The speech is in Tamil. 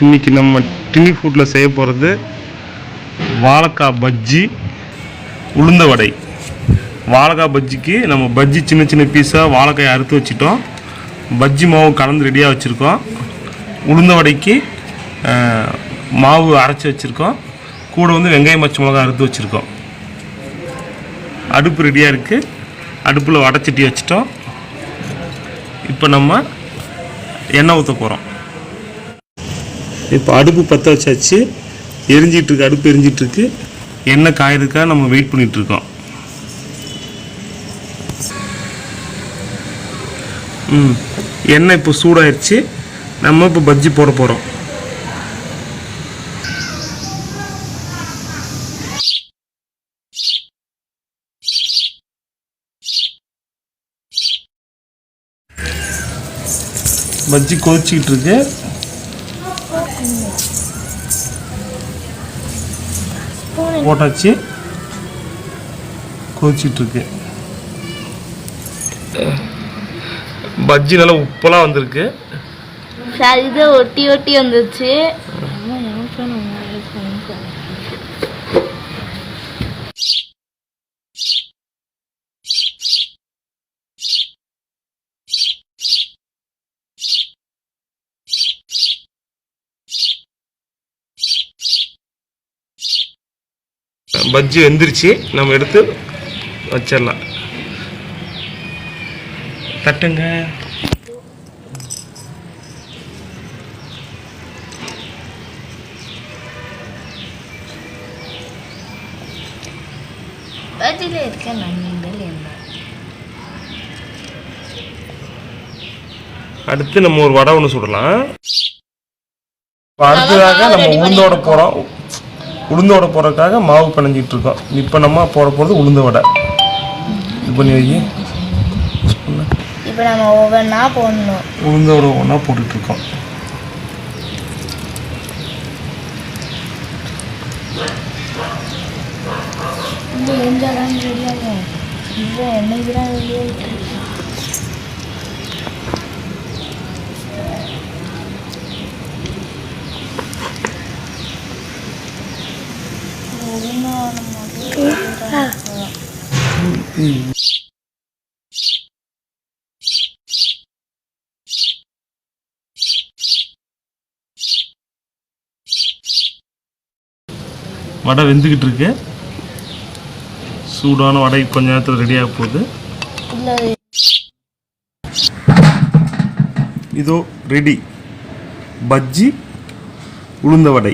இன்றைக்கி நம்ம டின்னி ஃபுட்டில் செய்ய போகிறது வாழைக்காய் பஜ்ஜி உளுந்த வடை. வாழைக்காய் பஜ்ஜிக்கு நம்ம பஜ்ஜி சின்ன சின்ன பீஸாக வாழைக்காயை அறுத்து வச்சுட்டோம். பஜ்ஜி மாவு கலந்து ரெடியாக வச்சுருக்கோம். உளுந்த வடைக்கு மாவு அரைச்சி வச்சுருக்கோம். கூட வந்து வெங்காயம் பச்சை மிளகாய் அறுத்து வச்சுருக்கோம். அடுப்பு ரெடியாக இருக்குது. அடுப்பில் வடைச்சட்டி வச்சுட்டோம். இப்போ நம்ம எண்ணெய் ஊற்ற போகிறோம். இப்போ அடுப்பு பற்ற வச்சாச்சு. எரிஞ்சிட்ருக்கு, அடுப்பு எரிஞ்சிட்ருக்கு. எண்ணெய் காயறதுக்காக நம்ம வெயிட் பண்ணிகிட்ருக்கோம். எண்ணெய் இப்போ சூடாயிருச்சு. நம்ம இப்போ பஜ்ஜி போட போகிறோம். பஜ்ஜி கொதிச்சிக்கிட்டு இருக்கு. போட்டாச்சு, கொதிச்சிட்டு இருக்கு. பஜ்ஜி நல்லா உப்பெல்லாம் வந்திருக்கு. இது ஒட்டி ஒட்டி வந்துச்சு. பஜ்ஜி வெந்துருச்சு. நம்ம எடுத்து வச்சிடலாம். தட்டுங்க. அடுத்து நம்ம ஒரு வடை ஒன்று சுடலாம். அடுத்ததாக நம்ம உளுந்தோட போகிறோம். உளுந்தோட போடுறதுக்காக மாவு பிணைஞ்சிட்டு இருக்கோம். இப்போ நம்ம போட போகிறது உளுந்த வடை. இது பண்ணி வை. இப்போ நம்ம ஒவ்வொன்றா போடணும். உளுந்தோட ஒன்றா போட்டுட்ருக்கோம். என்னைக்கு தான் ரெடியாகிட்டு வடை வெந்துக்கிட்டு இருக்கு. சூடான வடை கொஞ்ச நேரத்தில் ரெடியாக போகுது. இதோ ரெடி பஜ்ஜி உளுந்த வடை.